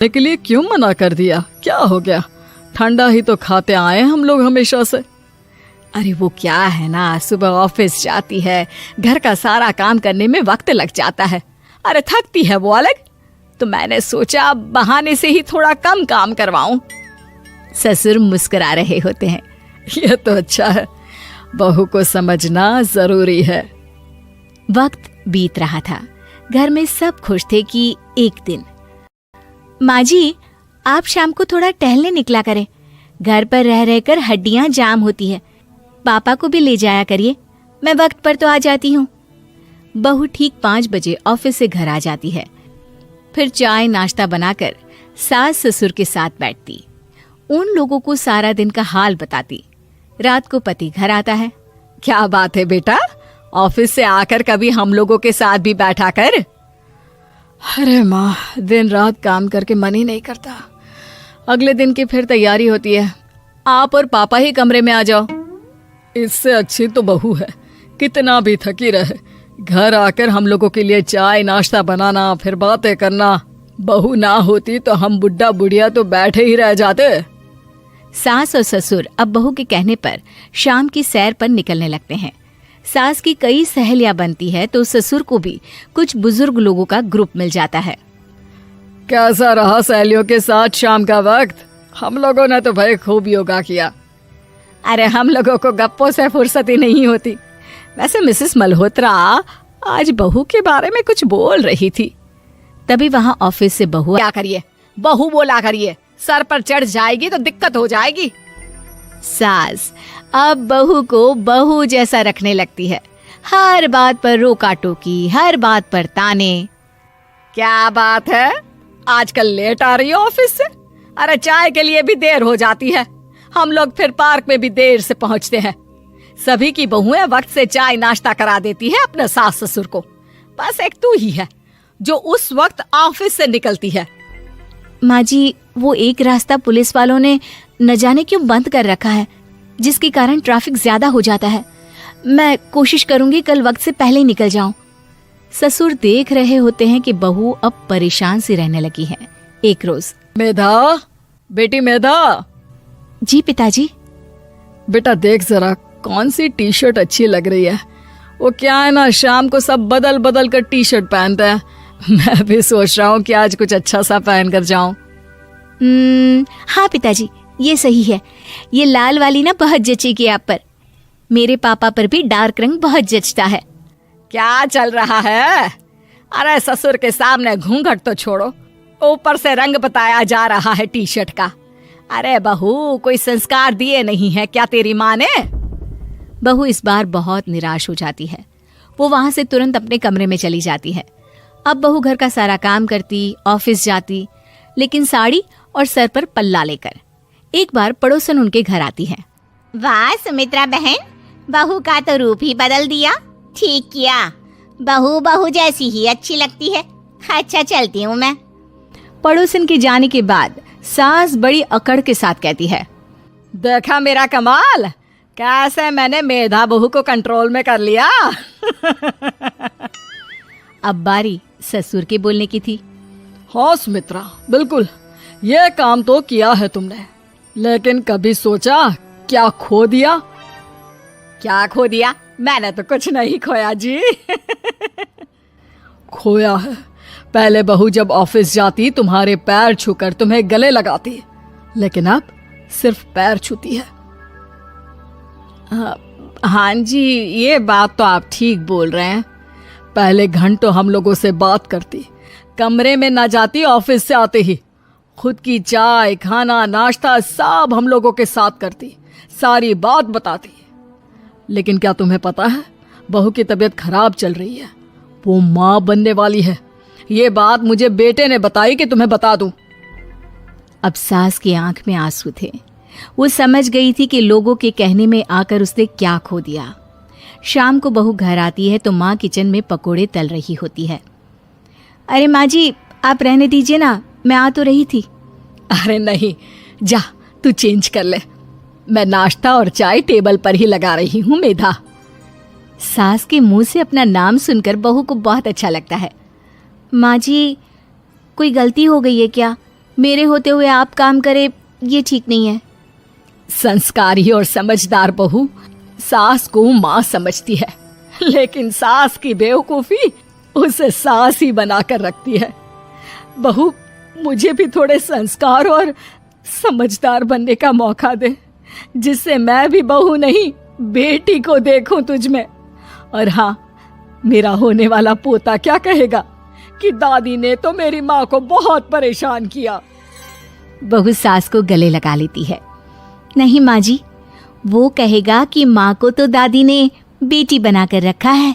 के लिए क्यों मना कर दिया? क्या हो गया? ठंडा ही तो खाते आए हम लोग हमेशा से। अरे वो क्या है ना, सुबह ऑफिस जाती है, घर का सारा काम करने में वक्त लग जाता है। अरे थकती है वो अलग, तो मैंने सोचा बहाने से ही थोड़ा कम काम करवाऊं। ससुर मुस्कुरा रहे होते हैं। यह तो अच्छा है, बहू को समझना जरूरी है। वक्त बीत रहा था। घर में सब खुश थे कि एक दिन, माँ जी आप शाम को थोड़ा टहलने निकला करें, घर पर रह रहकर हड्डियां जाम होती है। पापा को भी ले जाया करिए, मैं वक्त पर तो आ जाती हूँ। बहू ठीक 5 बजे ऑफिस से घर आ जाती है। फिर चाय नाश्ता बनाकर सास ससुर के साथ बैठती, उन लोगों को सारा दिन का हाल बताती। रात को पति घर आता है। क्या बात है बेटा, ऑफिस से आकर कभी हम लोगों के साथ भी बैठा कर। अरे माँ, दिन रात काम करके मन ही नहीं करता। अगले दिन की फिर तैयारी होती है, आप और पापा ही कमरे में आ जाओ। इससे अच्छी तो बहू है, कितना भी थकी रहे, घर आकर हम लोगों के लिए चाय नाश्ता बनाना, फिर बातें करना। बहू ना होती तो हम बुढ़ा बुढ़िया तो बैठे ही रह जाते। सास और ससुर अब बहू के कहने पर शाम की सैर पर निकलने लगते हैं। सास की कई सहेलियां बनती है तो ससुर को भी कुछ बुजुर्ग लोगों का ग्रुप मिल जाता है। कैसा रहा सहेलियों के साथ शाम का वक्त? हम लोगों ने तो भाई खूब योगा किया। अरे हम लोगों को गप्पों से फुर्सत ही नहीं होती। वैसे मिसेस मल्होत्रा आज बहू के बारे में कुछ बोल रही थी। तभी वहां ऑफिस से बहू, क्या करिए, बहू बोला करिए, सर पर चढ़ जाएगी तो दिक्कत हो जाएगी। सास अब बहू को बहू जैसा रखने लगती है। हर बात पर रोका टोकी, हर बात पर ताने। क्या बात है, आजकल लेट आ रही हो ऑफिस से? अरे चाय के लिए भी देर हो जाती है, हम लोग फिर पार्क में भी देर से पहुंचते हैं। सभी की बहुएं वक्त से चाय नाश्ता करा देती है अपने सास ससुर को, बस एक तू ही है जो उस वक्त ऑफिस से निकलती है। माँ जी वो एक रास्ता पुलिस वालों ने न जाने क्यों बंद कर रखा है, जिसके कारण ट्रैफिक ज्यादा हो जाता है। मैं कोशिश करूंगी कल वक्त से पहले ही निकल जाऊं। ससुर देख रहे होते हैं कि बहू अब परेशान सी रहने लगी है। एक रोज, मेधा, बेटी मेधा। जी पिताजी। बेटा देख जरा कौन सी टी शर्ट अच्छी लग रही है। वो क्या है ना, शाम को सब बदल बदल कर टी शर्ट पहनते हैं। मैं भी सोच रहा हूँ कि आज कुछ अच्छा सा पहन कर जाऊं। हाँ पिताजी ये सही है, ये लाल वाली ना बहुत जचेगी आप पर। मेरे पापा पर भी डार्क रंग बहुत जचता है। क्या चल रहा है? अरे ससुर के सामने घूंघट तो छोड़ो, ऊपर से रंग बताया जा रहा है टी शर्ट का। अरे बहू, कोई संस्कार दिए नहीं है क्या तेरी माँ ने? बहू इस बार बहुत निराश हो जाती है। वो वहां से तुरंत अपने कमरे में चली जाती है। अब बहू घर का सारा काम करती, ऑफिस जाती, लेकिन साड़ी और सर पर पल्ला लेकर। एक बार पड़ोसन उनके घर आती है। वाह सुमित्रा बहन, बहू का तो रूप ही बदल दिया। ठीक किया, बहू बहू जैसी ही अच्छी लगती है। अच्छा चलती हूँ मैं। पड़ोसन के जाने के बाद सास बड़ी अकड़ के साथ कहती है, देखा मेरा कमाल, कैसे मैंने मेधा बहू को कंट्रोल में कर लिया। अब बारी ससुर के बोलने की थी। हाँ सुमित्रा, बिल्कुल ये काम तो किया है तुमने, लेकिन कभी सोचा क्या खो दिया? क्या खो दिया? मैंने तो कुछ नहीं खोया जी। खोया है, पहले बहू जब ऑफिस जाती तुम्हारे पैर छूकर तुम्हें गले लगाती, लेकिन अब सिर्फ पैर छूती है। हाँ जी ये बात तो आप ठीक बोल रहे हैं। पहले घंटों हम लोगों से बात करती, कमरे में ना जाती, ऑफिस से आते ही खुद की चाय खाना नाश्ता सब हम लोगों के साथ करती, सारी बात बताती। लेकिन क्या तुम्हें पता है, बहू की तबीयत खराब चल रही है, वो माँ बनने वाली है। ये बात मुझे बेटे ने बताई कि तुम्हें बता दूं। अब सास की आंख में आंसू थे। वो समझ गई थी कि लोगों के कहने में आकर उसने क्या खो दिया। शाम को बहू घर आती है तो माँ किचन में पकोड़े तल रही होती है। अरे माँ जी आप रहने दीजिए ना, मैं आ तो रही थी। अरे नहीं, जा तू चेंज कर ले, मैं नाश्ता और चाय टेबल पर ही लगा रही हूँ मेधा। सास के मुंह से अपना नाम सुनकर बहू को बहुत अच्छा लगता है। माँ जी कोई गलती हो गई है क्या? मेरे होते हुए आप काम करे, ये ठीक नहीं है। संस्कारी और समझदार बहू सास को माँ समझती है, लेकिन सास की बेवकूफी उसे सास ही बनाकर रखती है। बहू, मुझे भी थोड़े संस्कार और समझदार बनने का मौका दे, जिससे मैं भी बहू नहीं बेटी को देखूं तुझ में। और हाँ, मेरा होने वाला पोता क्या कहेगा कि दादी ने तो मेरी माँ को बहुत परेशान किया। बहू सास को गले लगा लेती है। नहीं माँ जी, वो कहेगा कि माँ को तो दादी ने बेटी बनाकर रखा है।